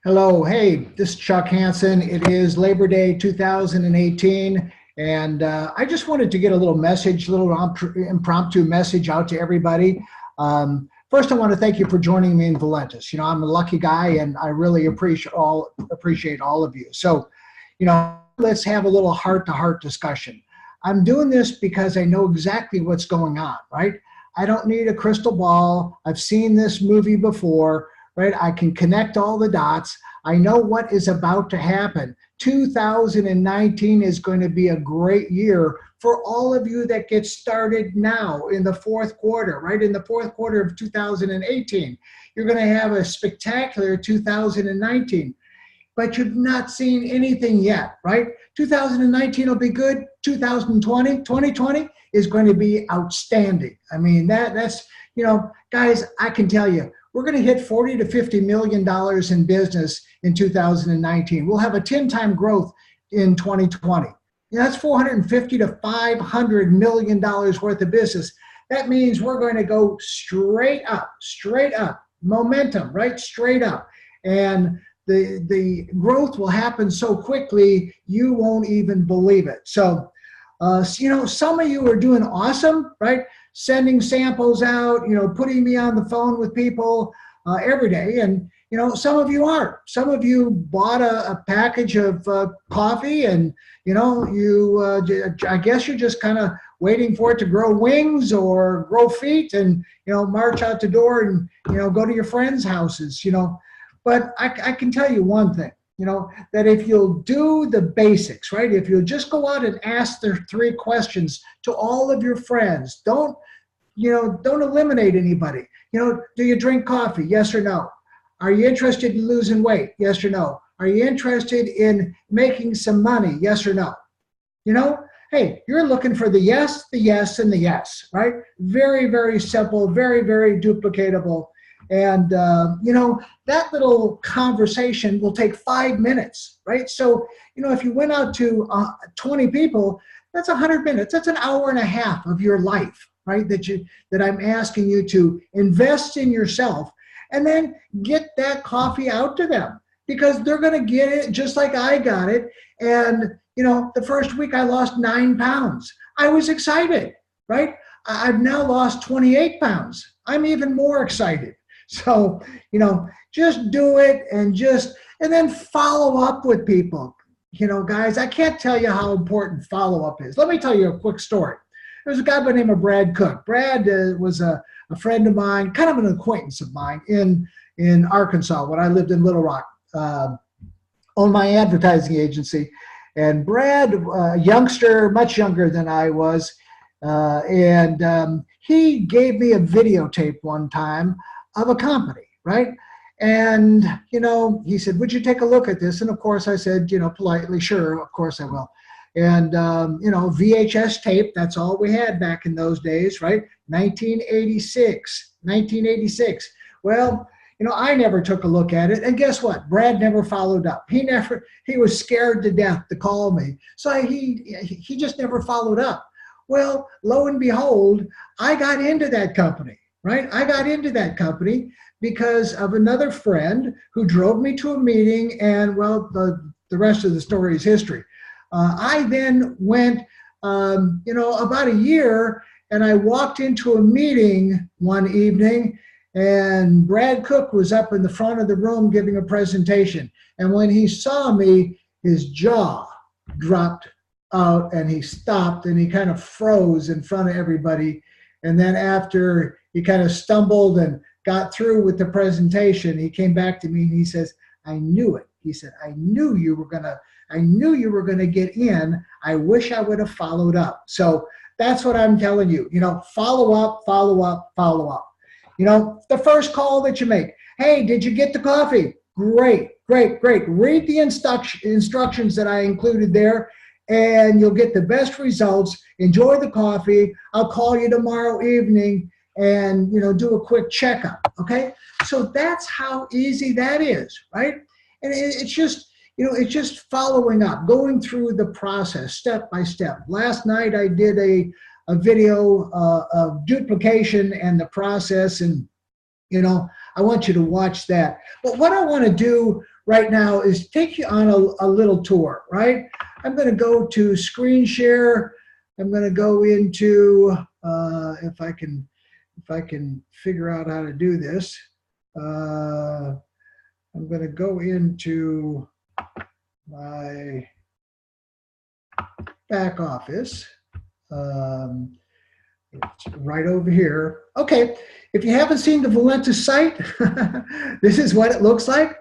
Hello, hey, this is Chuck Hansen. It is Labor Day 2018, and I just wanted to get a little message, a little impromptu message out to everybody. First, I want to thank you for joining me in Valentus. I'm a lucky guy, and I really appreciate all of you. So, let's have a little heart-to-heart discussion. I'm doing this because I know exactly what's going on, right? I don't need a crystal ball. I've seen this movie before. Right? I can connect all the dots. I know what is about to happen. 2019 is going to be a great year for all of you that get started now in the fourth quarter, right? In the fourth quarter of 2018, you're going to have a spectacular 2019, but you've not seen anything yet, right? 2019 will be good. 2020 is going to be outstanding. I mean, that's, guys, I can tell you, we're going to hit $40 to $50 million in business in 2019. We'll have a 10-time growth in 2020. That's $450 to $500 million worth of business. That means we're going to go straight up, momentum, right? Straight up. And the growth will happen so quickly, you won't even believe it. So, some of you are doing awesome, right? Sending samples out, putting me on the phone with people every day. And, some of you are. Some of you bought a package of coffee and, I guess you're just kind of waiting for it to grow wings or grow feet and, march out the door and, go to your friends' houses, But I can tell you one thing. That if you'll do the basics, right? If you'll just go out and ask the 3 questions to all of your friends, don't eliminate anybody. Do you drink coffee? Yes or no? Are you interested in losing weight? Yes or no? Are you interested in making some money? Yes or no? Hey, you're looking for the yes, and the yes, right? Very, very simple, very, very duplicatable. And, that little conversation will take 5 minutes, right? So, if you went out to 20 people, that's 100 minutes. That's an hour and a half of your life, right? That I'm asking you to invest in yourself and then get that coffee out to them because they're going to get it just like I got it. And, the first week I lost 9 pounds. I was excited, right? I've now lost 28 pounds. I'm even more excited. So, just do it and then follow up with people. Guys, I can't tell you how important follow-up is. Let me tell you a quick story. There's a guy by the name of Brad Cook. Brad was a friend of mine, kind of an acquaintance of mine in Arkansas when I lived in Little Rock, owned my advertising agency. And Brad, a youngster, much younger than I was, and he gave me a videotape one time of a company, right? And, he said, would you take a look at this? And of course I said, politely, sure, of course I will. And, VHS tape, that's all we had back in those days, right? 1986. Well, I never took a look at it. And guess what? Brad never followed up. He was scared to death to call me. So he just never followed up. Well, lo and behold, I got into that company. Right? I got into that company because of another friend who drove me to a meeting, and well, the rest of the story is history. I then went, about a year, and I walked into a meeting one evening, and Brad Cook was up in the front of the room giving a presentation. And when he saw me, his jaw dropped out, and he stopped, and he kind of froze in front of everybody. And then after he kind of stumbled and got through with the presentation, he came back to me and he says, I knew it. He said, I knew you were gonna get in. I wish I would have followed up. So that's what I'm telling you. Follow up. The first call that you make. Hey, did you get the coffee? Great. Read the instructions that I included there, and you'll get the best results. Enjoy the coffee. I'll call you tomorrow evening and, do a quick checkup, okay? So that's how easy that is, right? And it's just following up, going through the process step by step. Last night I did a video of duplication and the process, and I want you to watch that. But what I want to do right now is take you on a little tour, right? I'm going to go to screen share. I'm going to go into, if I can figure out how to do this, I'm going to go into my back office. It's right over here. Okay, if you haven't seen the Valentus site, this is what it looks like.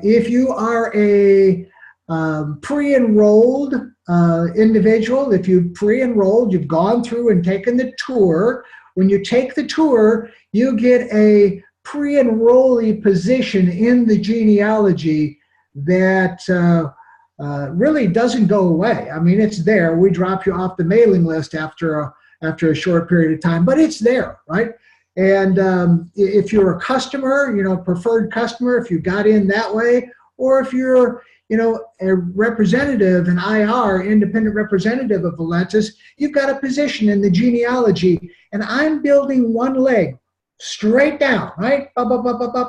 If you are a pre-enrolled individual, if you pre-enrolled, you've gone through and taken the tour. When you take the tour, you get a pre-enrollee position in the genealogy that really doesn't go away. I mean, it's there. We drop you off the mailing list after a short period of time, but it's there, right? And if you're a customer, preferred customer, if you got in that way, or if you're, a representative, an IR, independent representative of Valentus, you've got a position in the genealogy, and I'm building one leg straight down, right?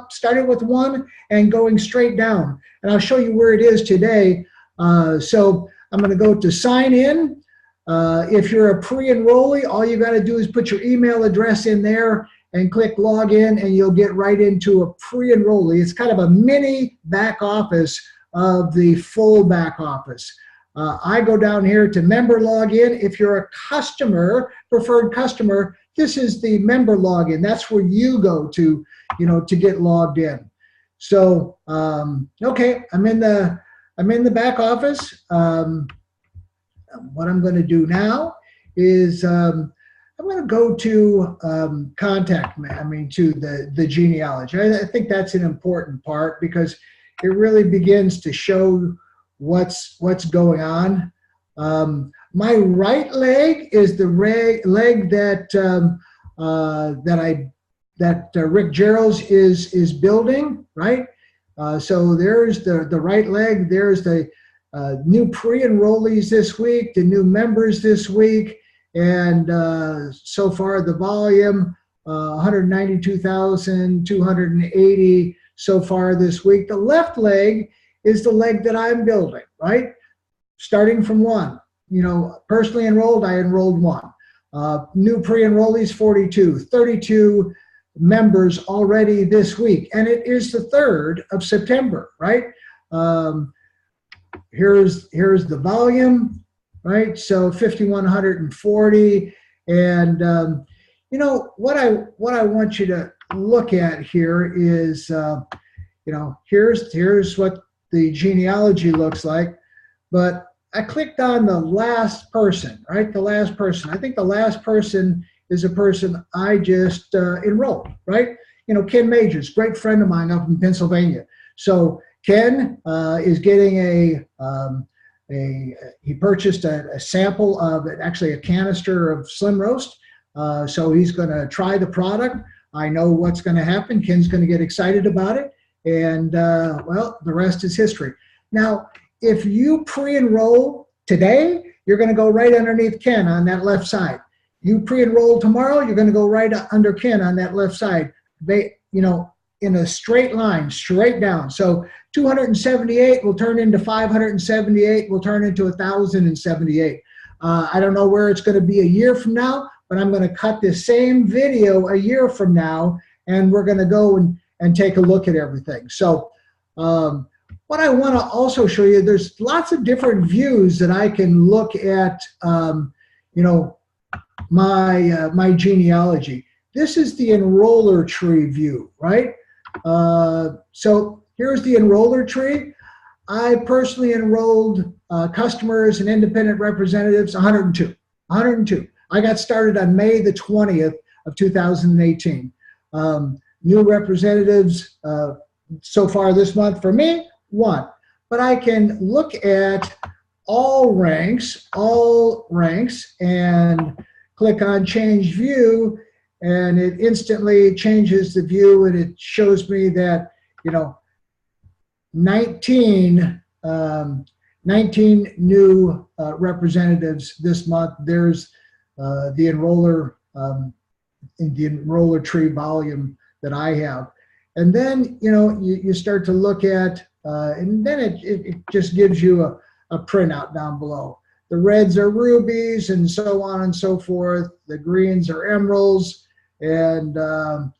Starting with one and going straight down. And I'll show you where it is today. So I'm going to go to sign in. If you're a pre-enrollee, all you got to do is put your email address in there and click login, and you'll get right into a pre-enrollee. It's kind of a mini back office of the full back office. I go down here to member login. If you're a customer, preferred customer, this is the member login. That's where you go to, to get logged in. So, okay, I'm in the back office. What I'm going to do now is I'm going to go to to the genealogy. I think that's an important part because it really begins to show what's going on. My right leg is the leg that Rick Geralds is building, right? So there's the right leg. There's the new pre-enrollees this week, the new members this week, and so far the volume, 192,280 so far this week. The left leg is the leg that I'm building, right? Starting from one. Personally enrolled, I enrolled one. New pre-enrollees, 42. 32 members already this week. And it is the 3rd of September, right? Here's the volume, right? So 5,140. And what I want you to look at here is here's what the genealogy looks like. But I clicked on the last person, right? The last person. I think the last person is a person I just enrolled, right? Ken Majors, great friend of mine up in Pennsylvania. So Ken is getting he purchased a sample of, actually a canister of Slim Roast. So he's going to try the product. I know what's going to happen. Ken's going to get excited about it. And well, the rest is history. Now, if you pre-enroll today, you're going to go right underneath Ken on that left side. You pre-enroll tomorrow, you're going to go right under Ken on that left side. In a straight line, straight down. So 278 will turn into 578, will turn into 1,078. I don't know where it's going to be a year from now, but I'm going to cut this same video a year from now, and we're going to go and take a look at everything. So what I want to also show you, there's lots of different views that I can look at, my genealogy. This is the enroller tree view, right? So here's the enroller tree. I personally enrolled customers and independent representatives, 102. I got started on May the 20th of 2018. New representatives so far this month for me, 1. But I can look at all ranks, and click on change view, and it instantly changes the view, and it shows me that 19 new representatives this month. There's the enroller in the enroller tree volume that I have. And then, you start to look at, and then it just gives you a printout down below. The reds are rubies and so on and so forth. The greens are emeralds. And, the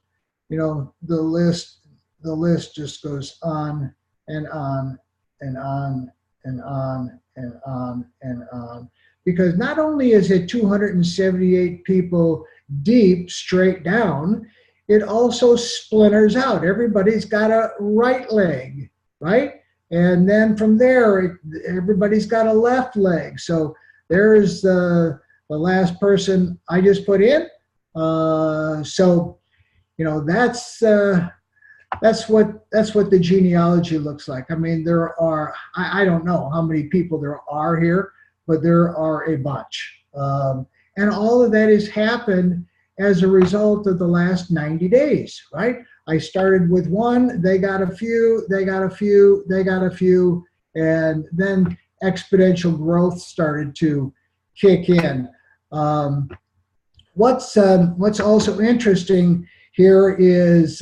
list just goes on and on and on and on and on and on. Because not only is it 278 people deep straight down, it also splinters out. Everybody's got a right leg, right? And then from there, everybody's got a left leg. So there's the last person I just put in. That's what the genealogy looks like. I mean, there are, I don't know how many people there are here, but there are a bunch. And all of that has happened as a result of the last 90 days, right? I started with one, they got a few, they got a few, they got a few, and then exponential growth started to kick in. What's also interesting here is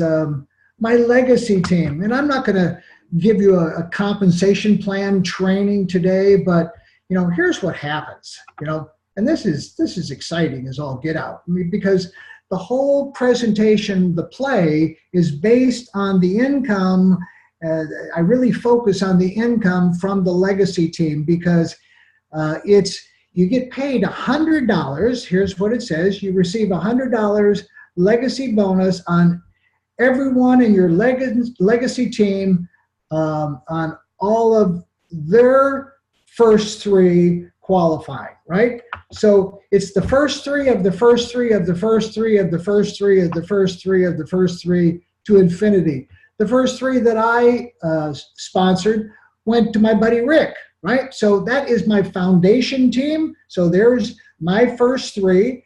my legacy team. And I'm not going to give you a compensation plan training today, but here's what happens, and this is exciting as all get out. I mean, because the whole presentation, the play, is based on the income. I really focus on the income from the legacy team because you get paid $100. Here's what it says. You receive $100 legacy bonus on everyone in your legacy team on all of their first three qualifying, right? So it's the first three of the first three of the first three of the first three of the first three of the first three to infinity. The first three that I sponsored went to my buddy Rick, right? So that is my foundation team. So there's my first three.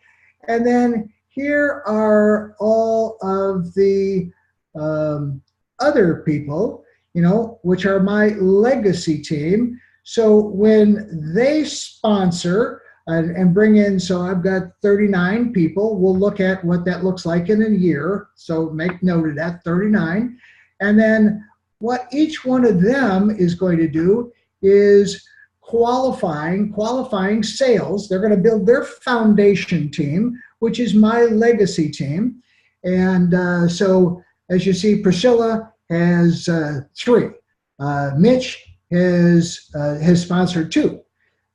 And then here are all of the other people, which are my legacy team. So when they sponsor and bring in, so I've got 39 people, we'll look at what that looks like in a year. So make note of that, 39. And then what each one of them is going to do is qualifying sales. They're going to build their foundation team, which is my legacy team. And so as you see, Priscilla has 3. Mitch has sponsored 2.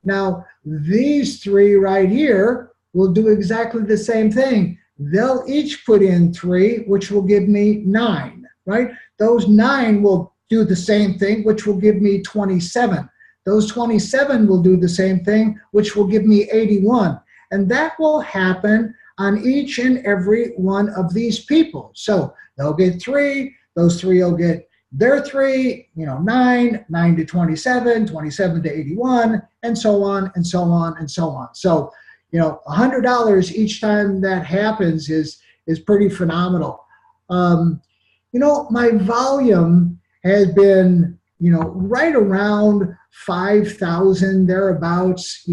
Now, these 3 right here will do exactly the same thing. They'll each put in 3, which will give me 9, right? Those 9 will do the same thing, which will give me 27. Those 27 will do the same thing, which will give me 81. And that will happen on each and every one of these people. So they'll get 3, those 3 will get their 3, 9 to 27, 27 to 81, and so on, and so on, and so on. So, $100 each time that happens is pretty phenomenal. My volume has been, right around 5,000 thereabouts,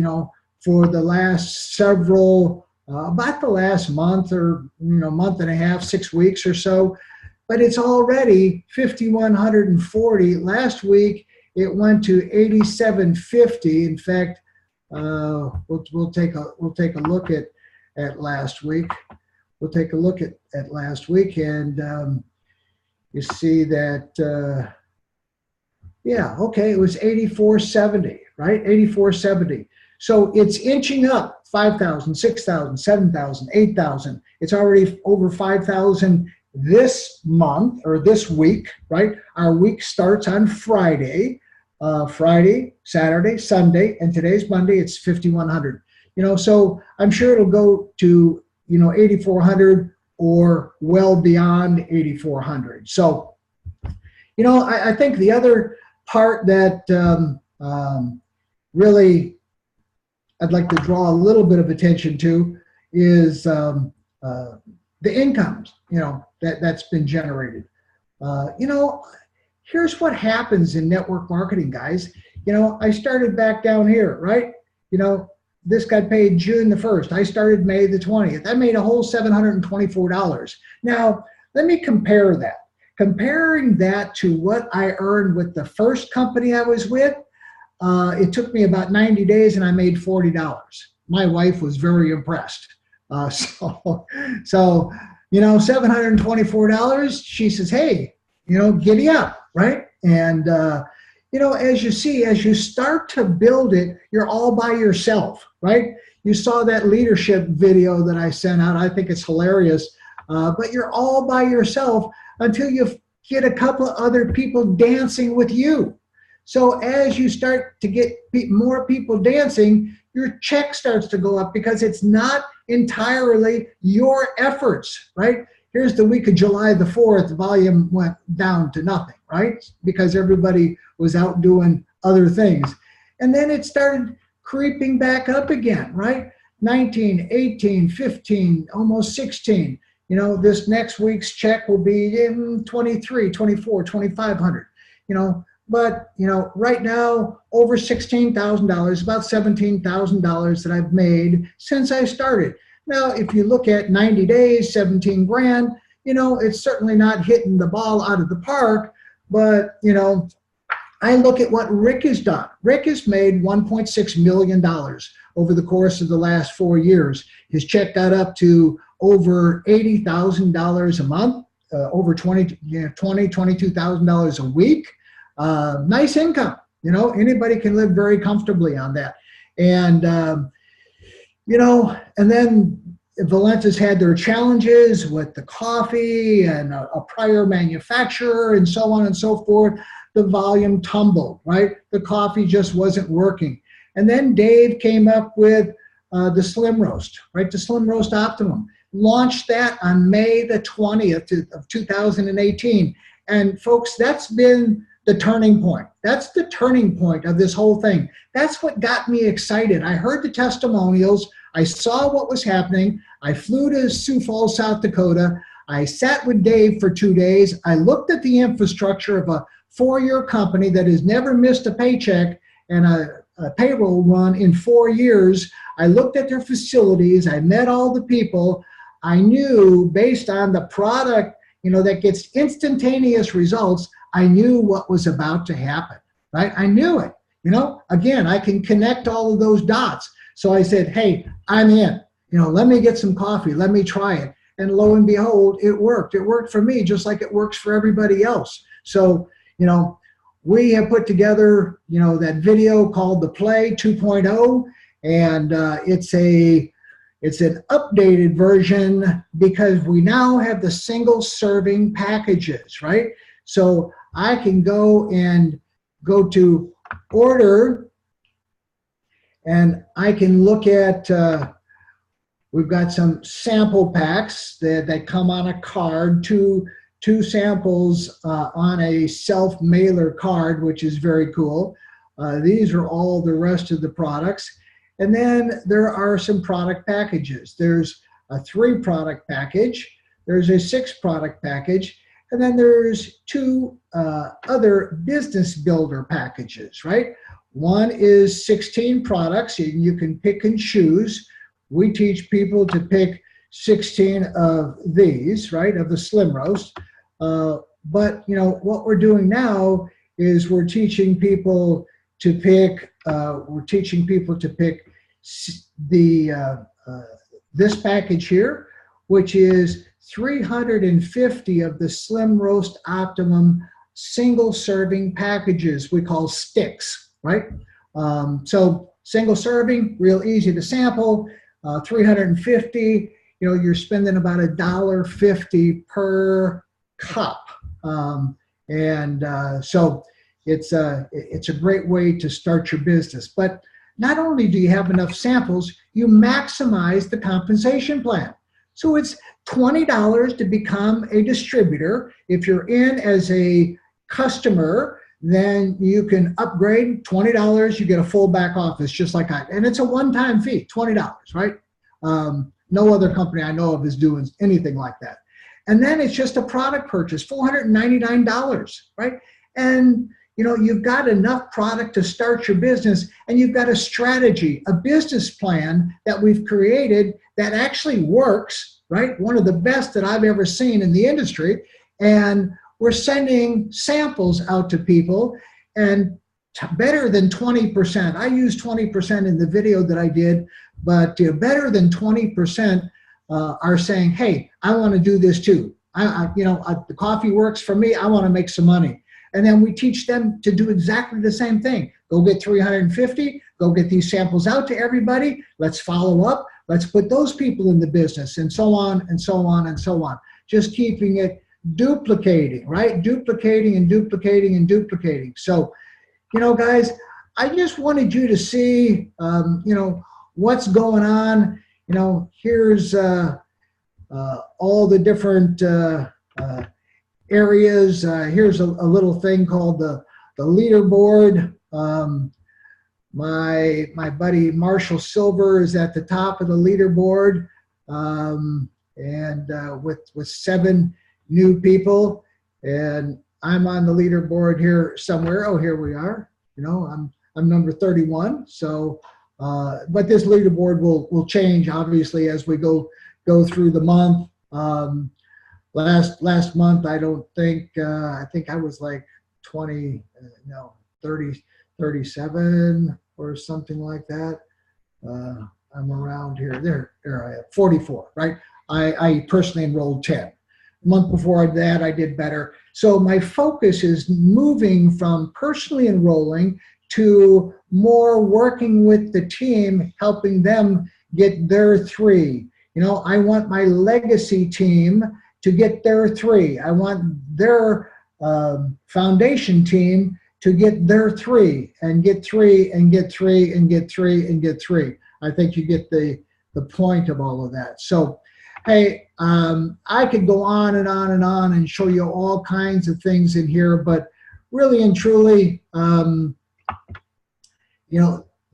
for the last several, about the last month or, month and a half, 6 weeks or so. But it's already 5,140. Last week, it went to 8,750. In fact, we'll take a look at last week. We'll take a look at last week, and you see that, it was 8,470, right? 8,470. So it's inching up 5,000, 6,000, 7,000, 8,000. It's already over 5,000 this month or this week, right? Our week starts on Friday, Saturday, Sunday, and today's Monday. It's 5,100. So I'm sure it'll go to 8,400 or well beyond 8,400. So, I think the other part that really I'd like to draw a little bit of attention to is the incomes, that's been generated. Here's what happens in network marketing, guys. I started back down here, right? This got paid June the 1st. I started May the 20th. I made a whole $724. Now, let me compare that. comparing that to what I earned with the first company I was with, it took me about 90 days and I made $40. My wife was very impressed. So, you know, $724, she says, hey, you know, giddy up, right? And, you know, as you see, as you start to build it, you're all by yourself, right? You saw that leadership video that I sent out. I think it's hilarious, but you're all by yourself until you get a couple of other people dancing with you. So as you start to get more people dancing, your check starts to go up because it's not entirely your efforts, right? Here's the week of July the 4th, volume went down to nothing, right? Because everybody was out doing other things. And then it started creeping back up again, right? 19, 18, 15, almost 16. You know, this next week's check will be in 23, 24, 2,500, you know. But, you know, right now, over $16,000, about $17,000 that I've made since I started. Now, if you look at 90 days, 17 grand, you know, it's certainly not hitting the ball out of the park. But, you know, I look at what Rick has done. Rick has made $1.6 million over the course of the last 4 years. His check got up to over $80,000 a month, over $22,000 a week. Nice income, you know, anybody can live very comfortably on that. And, you know, and then Valentus had their challenges with the coffee and a prior manufacturer and so on and so forth. The volume tumbled, right? The coffee just wasn't working. And then Dave came up with the Slim Roast, right? The Slim Roast Optimum. Launched that on May the 20th of 2018. And folks, that's been the turning point. That's the turning point of this whole thing. That's what got me excited. I heard the testimonials. I saw what was happening. I flew to Sioux Falls, South Dakota. I sat with Dave for 2 days. I looked at the infrastructure of a 4-year company that has never missed a paycheck and a payroll run in 4 years. I looked at their facilities. I met all the people. I knew based on the product, you know, that gets instantaneous results, I knew what was about to happen, right? I knew it, you know, again, I can connect all of those dots. So I said, hey, I'm in, you know, let me get some coffee. Let me try it. And lo and behold, it worked. It worked for me just like it works for everybody else. So, you know, we have put together, you know, that video called the Play 2.0, and it's an updated version because we now have the single serving packages, right? So I can go to order, and I can look at, we've got some sample packs that come on a card, two samples on a self-mailer card, which is very cool. These are all the rest of the products. And then there are some product packages. There's a 3-product package. There's a 6-product package. And then there's 2 other business builder packages, right? One is 16 products. You can pick and choose. We teach people to pick 16 of these, right, of the Slim Roast. But, you know, what we're doing now is we're teaching people to pick, this package here, which is 350 of the Slim Roast Optimum single serving packages we call sticks, right? So single serving, real easy to sample, 350, you know, you're spending about $1.50 per cup. So it's a great way to start your business. But not only do you have enough samples, you maximize the compensation plan. So it's $20 to become a distributor. If you're in as a customer, then you can upgrade $20. You get a full back office just like I, and it's a one-time fee, $20, right? No other company I know of is doing anything like that. And then it's just a product purchase, $499, right? And you know, you've got enough product to start your business, and you've got a strategy, a business plan that we've created that actually works, right? One of the best that I've ever seen in the industry. And we're sending samples out to people, and better than 20%. I used 20% in the video that I did, but better than 20% are saying, hey, I want to do this too. The coffee works for me. I want to make some money. And then we teach them to do exactly the same thing. Go get 350, go get these samples out to everybody. Let's follow up. Let's put those people in the business, and so on and so on and so on. Just keeping it duplicating, right? Duplicating and duplicating and duplicating. So, guys, I just wanted you to see, what's going on. Here's all the different areas. Here's a little thing called the leaderboard. My buddy Marshall Silver is at the top of the leaderboard, and with 7 new people, and I'm on the leaderboard here somewhere. Oh, here we are. I'm number 31. So, but this leaderboard will change obviously as we go through the month. Last month, I don't think I think I was like 30, 37 or something like that. I'm around here. There I am, 44. Right. I personally enrolled 10. The month before that, I did better. So my focus is moving from personally enrolling to more working with the team, helping them get their 3. I want my legacy team to get their 3. I want their foundation team to get their 3 and get 3 and get 3 and get 3 and get 3. I think you get the point of all of that. So, hey, I could go on and on and on and show you all kinds of things in here, but really and truly,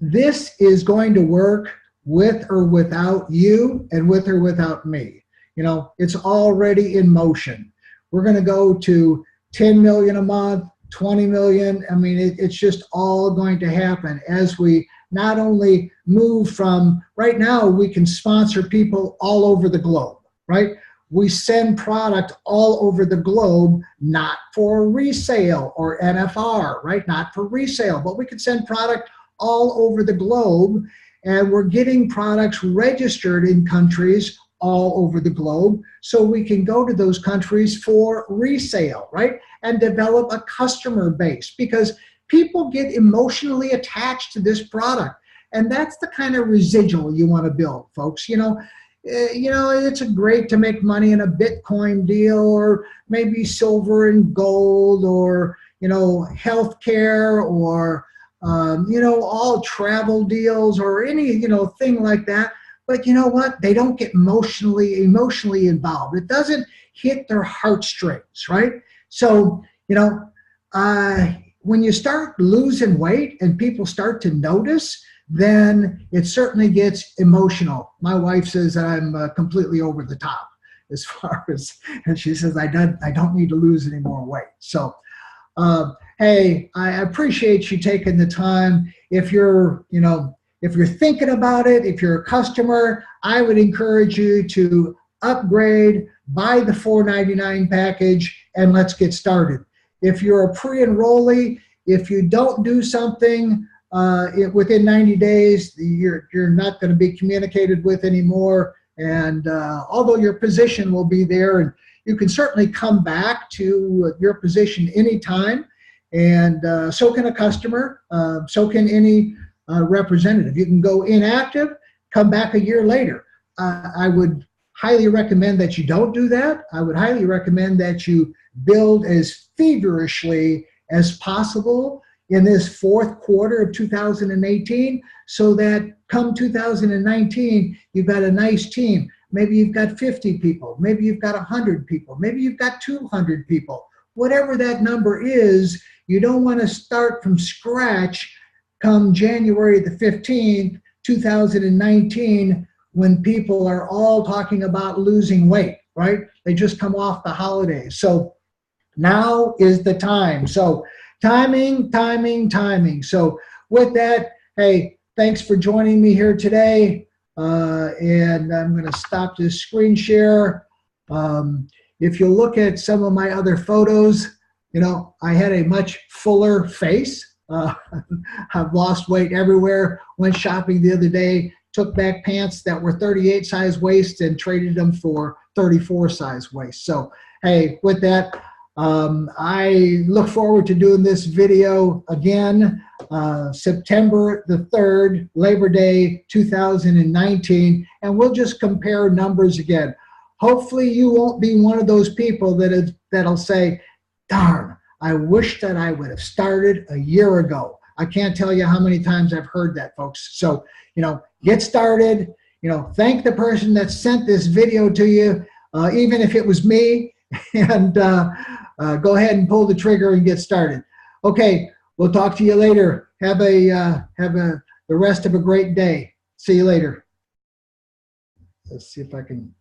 this is going to work with or without you and with or without me. It's already in motion. We're going to go to 10 million a month, 20 million. I mean, it's just all going to happen as we not only move from, right now, we can sponsor people all over the globe, right? We send product all over the globe, not for resale or NFR, right? Not for resale, but we can send product all over the globe, and we're getting products registered in countries all over the globe, so we can go to those countries for resale, right? And develop a customer base, because people get emotionally attached to this product. And that's the kind of residual you want to build, folks. It's great to make money in a Bitcoin deal, or maybe silver and gold, or, healthcare, or, all travel deals, or any, thing like that. But you know what? They don't get emotionally involved. It doesn't hit their heartstrings, right? So, when you start losing weight and people start to notice, then it certainly gets emotional. My wife says that I'm completely over the top as far as, and she says, I don't need to lose any more weight. So, hey, I appreciate you taking the time. If you're thinking about it, if you're a customer, I would encourage you to upgrade, buy the $4.99 package, and let's get started. If you're a pre-enrollee, if you don't do something within 90 days, you're not going to be communicated with anymore. And although your position will be there, and you can certainly come back to your position anytime, and so can a customer, so can any representative. You can go inactive, come back a year later. I would highly recommend that you don't do that. I would highly recommend that you build as feverishly as possible in this fourth quarter of 2018, so that come 2019, you've got a nice team. Maybe you've got 50 people, maybe you've got 100 people, maybe you've got 200 people. Whatever that number is, you don't want to start from scratch come January the 15th, 2019, when people are all talking about losing weight, right? They just come off the holidays. So now is the time. So timing. So with that, hey, thanks for joining me here today. And I'm going to stop this screen share. if you look at some of my other photos, you know, I had a much fuller face. I've lost weight everywhere. Went shopping the other day, took back pants that were 38 size waist and traded them for 34 size waist. So, hey, with that, I look forward to doing this video again, September the 3rd, Labor Day 2019, and we'll just compare numbers again. Hopefully you won't be one of those people that'll say, darn, I wish that I would have started a year ago. I can't tell you how many times I've heard that, folks. So, you know, get started. You know, thank the person that sent this video to you, even if it was me, and go ahead and pull the trigger and get started. Okay, we'll talk to you later. Have the rest of a great day. See you later. Let's see if I can